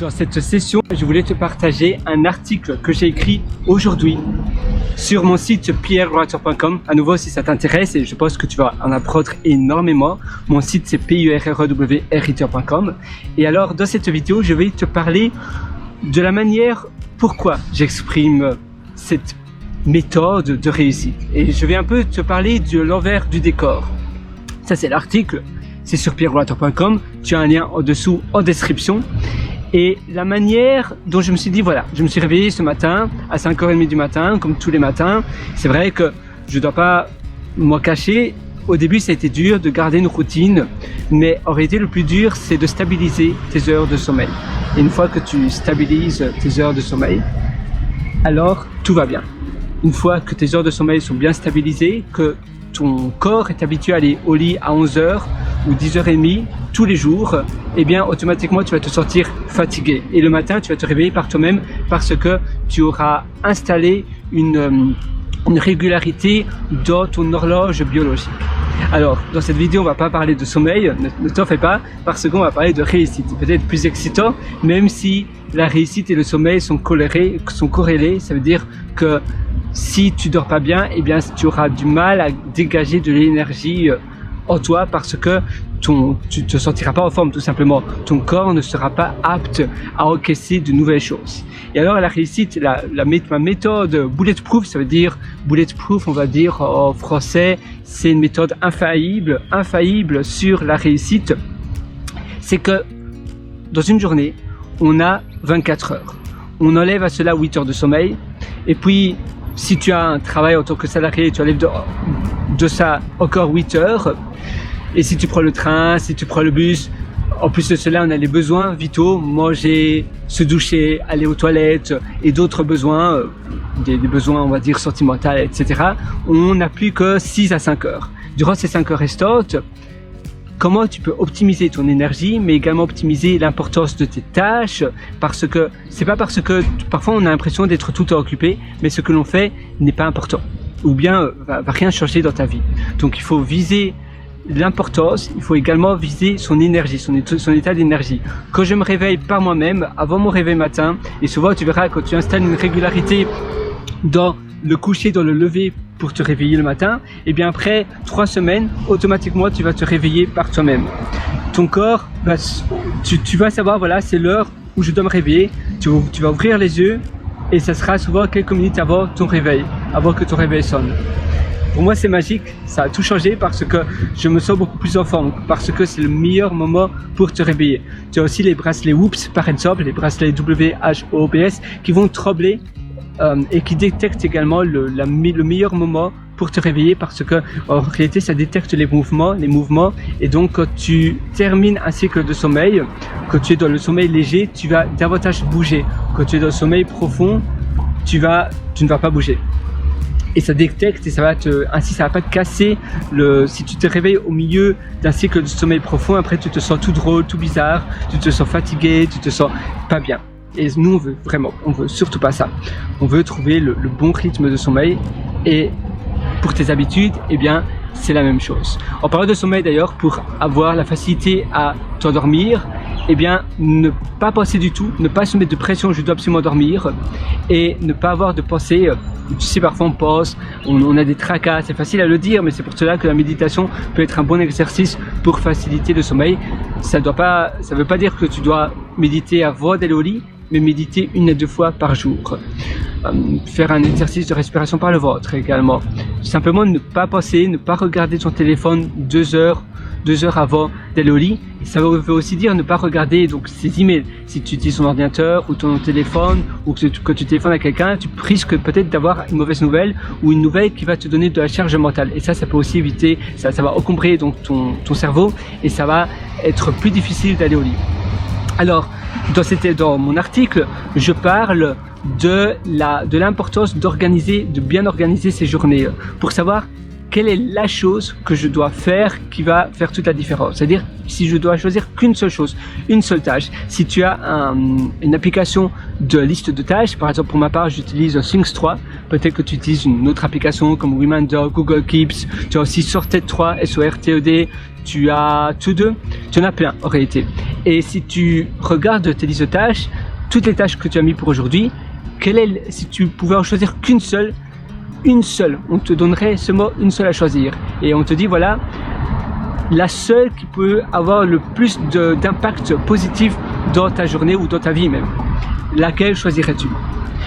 Dans cette session, je voulais te partager un article que j'ai écrit aujourd'hui sur mon site pierrewriter.com. À nouveau, si ça t'intéresse, et je pense que tu vas en apprendre énormément. Mon site, c'est pierrewriter.com. Et alors, dans cette vidéo, je vais te parler de la manière pourquoi j'exprime cette méthode de réussite. Et je vais un peu te parler de l'envers du décor. Ça, c'est l'article. C'est sur pierrewriter.com. Tu as un lien en dessous en description. Et la manière dont je me suis dit, voilà, je me suis réveillé ce matin à 5h30 du matin, comme tous les matins. C'est vrai que je ne dois pas m'en cacher. Au début, ça a été dur de garder une routine, mais en réalité, le plus dur, c'est de stabiliser tes heures de sommeil. Et une fois que tu stabilises tes heures de sommeil, alors tout va bien. Une fois que tes heures de sommeil sont bien stabilisées, que ton corps est habitué à aller au lit à 11h ou 10h30 tous les jours, eh bien automatiquement tu vas te sentir fatigué. Et le matin, tu vas te réveiller par toi-même parce que tu auras installé une régularité dans ton horloge biologique. Alors, dans cette vidéo, on va pas parler de sommeil, ne t'en fais pas, parce qu'on va parler de réussite. C'est peut-être plus excitant, même si la réussite et le sommeil sont corrélés. Ça veut dire que si tu dors pas bien, eh bien tu auras du mal à dégager de l'énergie en toi parce que tu te sentiras pas en forme tout simplement. Ton corps ne sera pas apte à encaisser de nouvelles choses. Et alors la réussite, ma méthode bulletproof, ça veut dire bulletproof, on va dire en français, c'est une méthode infaillible sur la réussite. C'est que dans une journée, on a 24 heures. On enlève à cela 8 heures de sommeil. Et puis, si tu as un travail en tant que salarié, tu enlèves de ça encore 8 heures. Et si tu prends le train, si tu prends le bus, en plus de cela, on a les besoins vitaux, manger, se doucher, aller aux toilettes et d'autres besoins, des besoins, on va dire, sentimentaux, etc. On n'a plus que 6 à 5 heures. Durant ces 5 heures restantes, comment tu peux optimiser ton énergie, mais également optimiser l'importance de tes tâches, parce que c'est pas parce que parfois on a l'impression d'être tout le temps occupé, mais ce que l'on fait n'est pas important, ou bien va rien changer dans ta vie. Donc il faut viser l'importance, il faut également viser son énergie, son état d'énergie. Quand je me réveille par moi-même, avant mon réveil matin, et souvent tu verras quand tu installes une régularité dans le coucher, dans le lever pour te réveiller le matin, et bien après 3 semaines, automatiquement tu vas te réveiller par toi-même. Ton corps, tu vas savoir, voilà, c'est l'heure où je dois me réveiller, tu vas ouvrir les yeux et ça sera souvent quelques minutes avant ton réveil, avant que ton réveil sonne. Pour moi, c'est magique, ça a tout changé parce que je me sens beaucoup plus en forme, parce que c'est le meilleur moment pour te réveiller. Tu as aussi les bracelets Whoops, par exemple, les bracelets WHOOPS qui vont trembler et qui détectent également le meilleur moment pour te réveiller parce que en réalité, ça détecte les mouvements et donc quand tu termines un cycle de sommeil, quand tu es dans le sommeil léger, tu vas davantage bouger. Quand tu es dans le sommeil profond, tu ne vas pas bouger. Et ça détecte et ainsi ça va pas te casser si tu te réveilles au milieu d'un cycle de sommeil profond, après tu te sens tout drôle, tout bizarre, tu te sens fatigué, tu te sens pas bien. Et nous on veut surtout pas ça. On veut trouver le bon rythme de sommeil et pour tes habitudes, eh bien c'est la même chose. En parlant de sommeil d'ailleurs, pour avoir la facilité à t'endormir, eh bien ne pas penser du tout, ne pas se mettre de pression, je dois absolument dormir, et ne pas avoir de pensée. Tu sais, parfois on pense, on a des tracas, c'est facile à le dire, mais c'est pour cela que la méditation peut être un bon exercice pour faciliter le sommeil. Ça veut pas dire que tu dois méditer avant d'aller au lit, mais méditer 1 à 2 fois par jour. Faire un exercice de respiration par le ventre également. Simplement ne pas penser, ne pas regarder ton téléphone 2 heures avant d'aller au lit. Et ça veut aussi dire ne pas regarder donc ces emails. Si tu utilises ton ordinateur ou ton téléphone ou que tu téléphones à quelqu'un, tu risques peut-être d'avoir une mauvaise nouvelle ou une nouvelle qui va te donner de la charge mentale. Et ça peut aussi éviter, ça va encombrer donc ton cerveau et ça va être plus difficile d'aller au lit. Alors, dans mon article, je parle de l'importance de bien organiser ses journées pour savoir quelle est la chose que je dois faire qui va faire toute la différence. C'est-à-dire, si je dois choisir qu'une seule chose, une seule tâche, si tu as une application de liste de tâches, par exemple pour ma part j'utilise Things 3, peut-être que tu utilises une autre application comme Remainder, Google Keeps, tu as aussi Sorted 3, SORTED, tu as To-Do, tu en as plein en réalité. Et si tu regardes tes listes de tâches, toutes les tâches que tu as mis pour aujourd'hui, si tu pouvais en choisir qu'une seule, on te donnerait seulement une seule à choisir. Et on te dit voilà, la seule qui peut avoir le plus d'impact positif dans ta journée ou dans ta vie même. Laquelle choisirais-tu?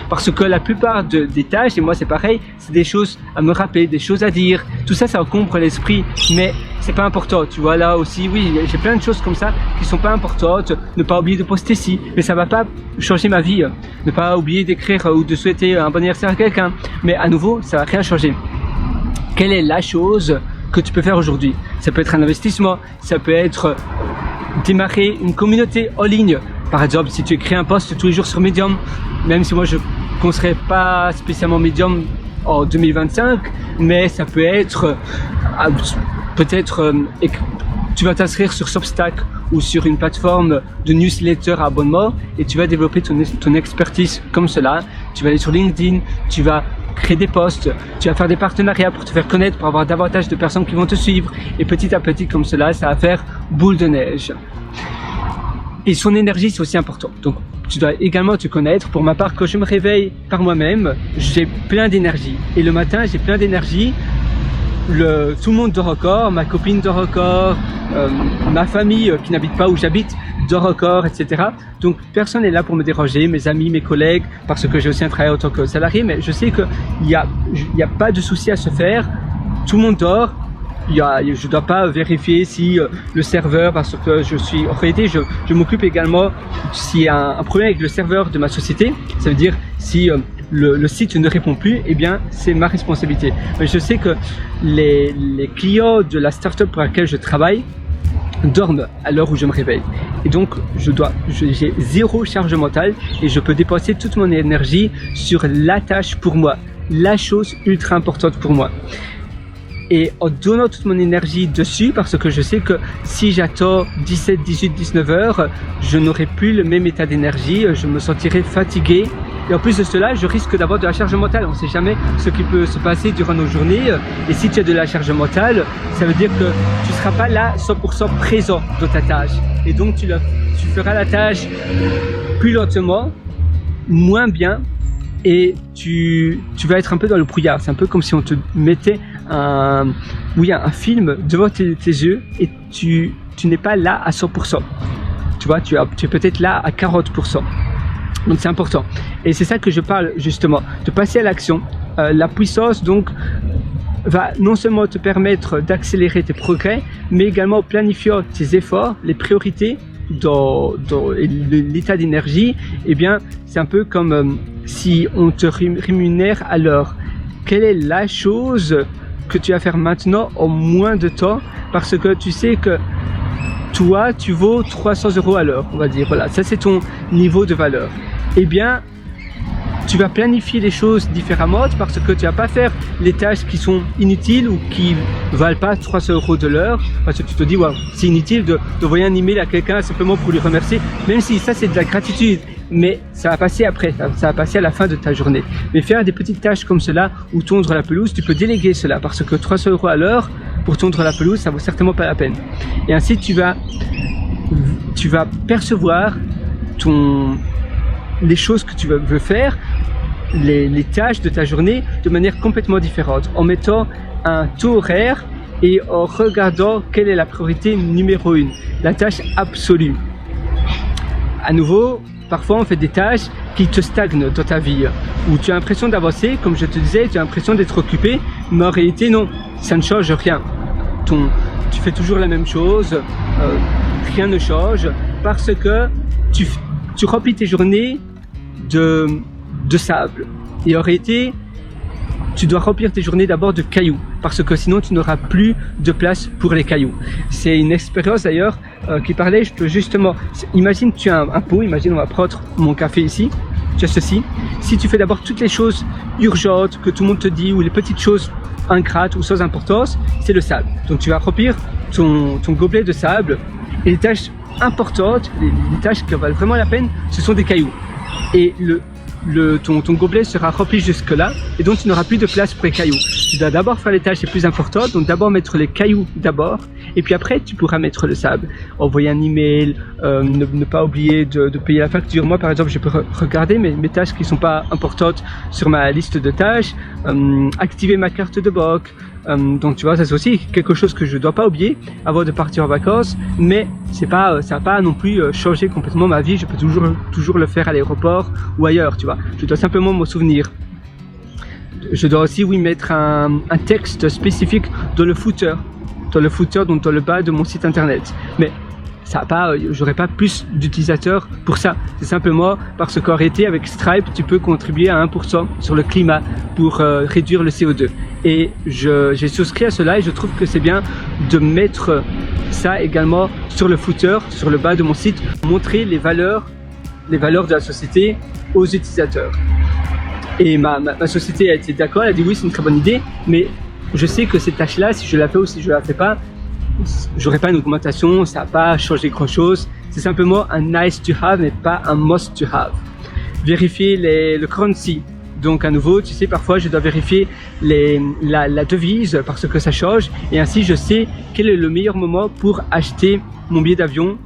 Parce que la plupart des tâches, et moi c'est pareil, c'est des choses à me rappeler, des choses à dire. Tout ça, ça encombre l'esprit, mais c'est pas important. Tu vois, là aussi, oui, j'ai plein de choses comme ça qui sont pas importantes. Ne pas oublier de poster ci, mais ça va pas changer ma vie. Ne pas oublier d'écrire ou de souhaiter un bon anniversaire à quelqu'un. Mais à nouveau, ça va rien changer. Quelle est la chose que tu peux faire aujourd'hui? Ça peut être un investissement, ça peut être démarrer une communauté en ligne. Par exemple, si tu écris un post tous les jours sur Medium, même si moi je ne conseillerais pas spécialement Medium en 2025, mais ça peut être tu vas t'inscrire sur Substack ou sur une plateforme de newsletter à abonnement et tu vas développer ton expertise comme cela. Tu vas aller sur LinkedIn, tu vas créer des posts, tu vas faire des partenariats pour te faire connaître, pour avoir davantage de personnes qui vont te suivre et petit à petit comme cela, ça va faire boule de neige. Et son énergie, c'est aussi important. Donc, tu dois également te connaître. Pour ma part, quand je me réveille par moi-même, j'ai plein d'énergie. Et le matin, j'ai plein d'énergie. Tout le monde dort encore, ma copine dort encore, ma famille qui n'habite pas où j'habite dort encore, etc. Donc, personne n'est là pour me déranger, mes amis, mes collègues, parce que j'ai aussi un travail en tant que salarié. Mais je sais qu'il n'y a pas de souci à se faire. Tout le monde dort. Je ne dois pas vérifier si le serveur, parce que en réalité, je m'occupe également s'il y a un problème avec le serveur de ma société. Ça veut dire si le site ne répond plus, eh bien, c'est ma responsabilité. Mais je sais que les clients de la startup pour laquelle je travaille dorment à l'heure où je me réveille. Et donc, j'ai zéro charge mentale et je peux dépenser toute mon énergie sur la tâche pour moi, la chose ultra importante pour moi. Et en donnant toute mon énergie dessus, parce que je sais que si j'attends 17, 18, 19 heures, je n'aurai plus le même état d'énergie, je me sentirai fatigué. Et en plus de cela, je risque d'avoir de la charge mentale. On ne sait jamais ce qui peut se passer durant nos journées. Et si tu as de la charge mentale, ça veut dire que tu ne seras pas là 100% présent dans ta tâche. Et donc, tu feras la tâche plus lentement, moins bien. Et tu vas être un peu dans le brouillard. C'est un peu comme si on te mettait un film devant tes yeux et tu n'es pas là à 100%. Tu vois, tu es peut-être là à 40%. Donc c'est important. Et c'est ça que je parle justement, de passer à l'action. La puissance donc va non seulement te permettre d'accélérer tes progrès, mais également planifier tes efforts, les priorités dans l'état d'énergie. Eh bien, c'est un peu comme si on te rémunère à l'heure. Quelle est la chose que tu vas faire maintenant en moins de temps, parce que tu sais que toi, tu vaux 300 € à l'heure, on va dire. Voilà, ça c'est ton niveau de valeur. Eh bien, tu vas planifier les choses différemment parce que tu vas pas faire les tâches qui sont inutiles ou qui valent pas 300 € de l'heure, parce que tu te dis, wow, c'est inutile d'envoyer un email à quelqu'un simplement pour lui remercier, même si ça c'est de la gratitude. Mais ça va passer après, ça va passer à la fin de ta journée. Mais faire des petites tâches comme cela ou tondre la pelouse, tu peux déléguer cela parce que 300 € à l'heure pour tondre la pelouse, ça vaut certainement pas la peine. Et ainsi, tu vas percevoir les choses que tu veux faire, les tâches de ta journée de manière complètement différente, en mettant un taux horaire et en regardant quelle est la priorité numéro 1, la tâche absolue. À nouveau, parfois on fait des tâches qui te stagnent dans ta vie, où tu as l'impression d'avancer, comme je te disais, tu as l'impression d'être occupé, mais en réalité non, ça ne change rien. Tu fais toujours la même chose, rien ne change, parce que tu remplis tes journées de sable. Et en réalité, tu dois remplir tes journées d'abord de cailloux, parce que sinon tu n'auras plus de place pour les cailloux. C'est une expérience d'ailleurs qui parlait justement, imagine tu as un pot, imagine on va prendre mon café ici, tu as ceci. Si tu fais d'abord toutes les choses urgentes que tout le monde te dit, ou les petites choses ingrates ou sans importance, c'est le sable. Donc tu vas remplir ton gobelet de sable, et les tâches importantes, les tâches qui valent vraiment la peine, ce sont des cailloux. Et ton gobelet sera rempli jusque là et donc tu n'auras plus de place pour les cailloux. Tu dois d'abord faire les tâches les plus importantes, donc d'abord mettre les cailloux d'abord et puis après tu pourras mettre le sable. Envoyer un email, ne pas oublier de payer la facture. Moi par exemple je peux regarder mes tâches qui sont pas importantes sur ma liste de tâches, activer ma carte de banque. Donc tu vois, ça c'est aussi quelque chose que je dois pas oublier avant de partir en vacances, mais c'est pas, ça va pas non plus changer complètement ma vie. Je peux toujours le faire à l'aéroport ou ailleurs, tu vois. Je dois simplement m'en souvenir. Je dois aussi, oui, mettre un texte spécifique dans le footer, donc dans le bas de mon site internet. Mais ça va pas, j'aurai pas plus d'utilisateurs pour ça. C'est simplement parce qu'en réalité, avec Stripe, tu peux contribuer à 1% sur le climat pour réduire le CO2. Et j'ai souscrit à cela et je trouve que c'est bien de mettre ça également sur le footer, sur le bas de mon site, montrer les valeurs de la société aux utilisateurs. Et ma société a été d'accord, elle a dit oui, c'est une très bonne idée, mais je sais que cette tâche-là, si je la fais ou si je la fais pas, j'aurai pas une augmentation, ça va pas changer grand chose. C'est simplement un nice to have, mais pas un must to have. Vérifier le currency. Donc à nouveau, tu sais, parfois je dois vérifier la devise parce que ça change et ainsi je sais quel est le meilleur moment pour acheter mon billet d'avion.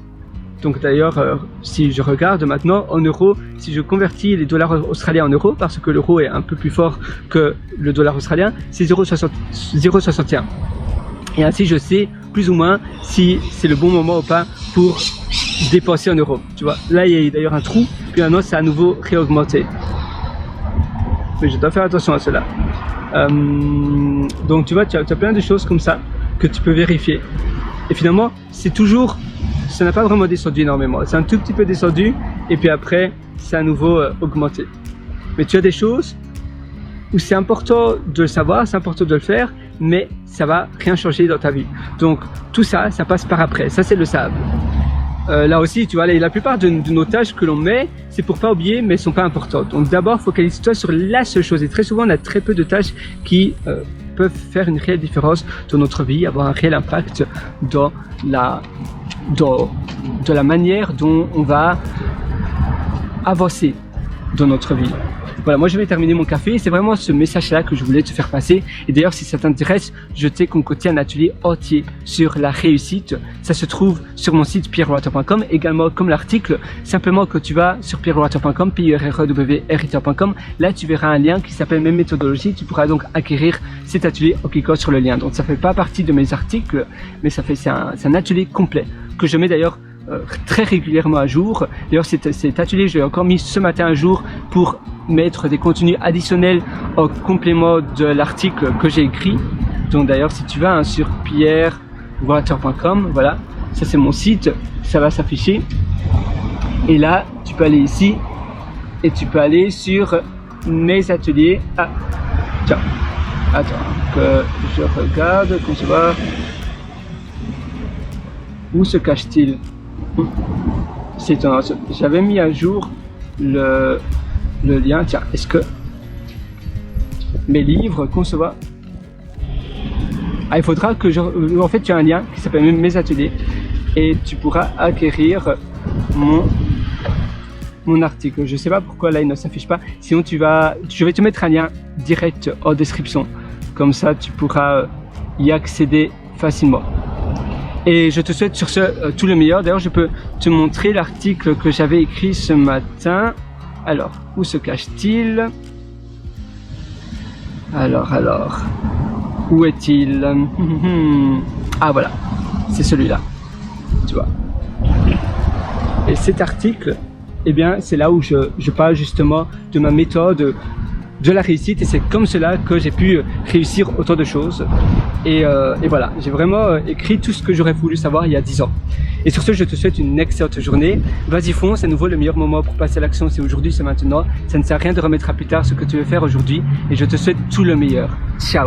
Donc d'ailleurs, si je regarde maintenant en euros, si je convertis les dollars australiens en euros, parce que l'euro est un peu plus fort que le dollar australien, c'est 0,61. Et ainsi je sais plus ou moins si c'est le bon moment ou pas pour dépenser en euros. Tu vois, là il y a d'ailleurs un trou, puis maintenant c'est à nouveau réaugmenté. Mais je dois faire attention à cela. Donc tu vois, tu as plein de choses comme ça que tu peux vérifier. Et finalement, ça n'a pas vraiment descendu énormément. C'est un tout petit peu descendu et puis après, c'est à nouveau augmenté. Mais tu as des choses où c'est important de le savoir, c'est important de le faire, mais ça va rien changer dans ta vie. Donc tout ça, ça passe par après. Ça, c'est le sable. Là aussi, tu vois, la plupart de nos tâches que l'on met, c'est pour pas oublier, mais elles sont pas importantes. Donc d'abord, focalise-toi sur la seule chose. Et très souvent, on a très peu de tâches qui peuvent faire une réelle différence dans notre vie, avoir un réel impact dans la manière dont on va avancer dans notre vie. Voilà, moi je vais terminer mon café. C'est vraiment ce message-là que je voulais te faire passer. Et d'ailleurs, si ça t'intéresse, je t'ai concocté un atelier entier sur la réussite. Ça se trouve sur mon site pierrewater.com, également comme l'article. Simplement que tu vas sur pierrewater.com, pierrewriter.com. Là, tu verras un lien qui s'appelle Mes méthodologies. Tu pourras donc acquérir cet atelier en cliquant sur le lien. Donc ça fait pas partie de mes articles, mais c'est un atelier complet que je mets d'ailleurs très régulièrement à jour. D'ailleurs, cet atelier, je l'ai encore mis ce matin à jour pour mettre des contenus additionnels en complément de l'article que j'ai écrit. Donc d'ailleurs, si tu vas sur pierrewater.com, voilà, ça c'est mon site, ça va s'afficher. Et là, tu peux aller ici et tu peux aller sur mes ateliers. Ah, tiens, attends que je regarde, qu'on se voit. Où se cache-t-il? C'est étonnant. J'avais mis à jour le lien. Tiens, est-ce que mes livres concevoir? Ah, il faudra que en fait, tu as un lien qui s'appelle Mes ateliers et tu pourras acquérir mon article. Je sais pas pourquoi là il ne s'affiche pas. Sinon, je vais te mettre un lien direct en description. Comme ça, tu pourras y accéder facilement. Et je te souhaite sur ce tout le meilleur. D'ailleurs, je peux te montrer l'article que j'avais écrit ce matin. Alors, où se cache-t-il? Alors, où est-il? Ah voilà, c'est celui-là, tu vois. Et cet article, eh bien, c'est là où je parle justement de ma méthode de la réussite et c'est comme cela que j'ai pu réussir autant de choses. Et voilà, j'ai vraiment écrit tout ce que j'aurais voulu savoir il y a 10 ans. Et sur ce, je te souhaite une excellente journée. Vas-y fonce, à nouveau le meilleur moment pour passer à l'action, c'est aujourd'hui, c'est maintenant. Ça ne sert à rien de remettre à plus tard ce que tu veux faire aujourd'hui. Et je te souhaite tout le meilleur. Ciao!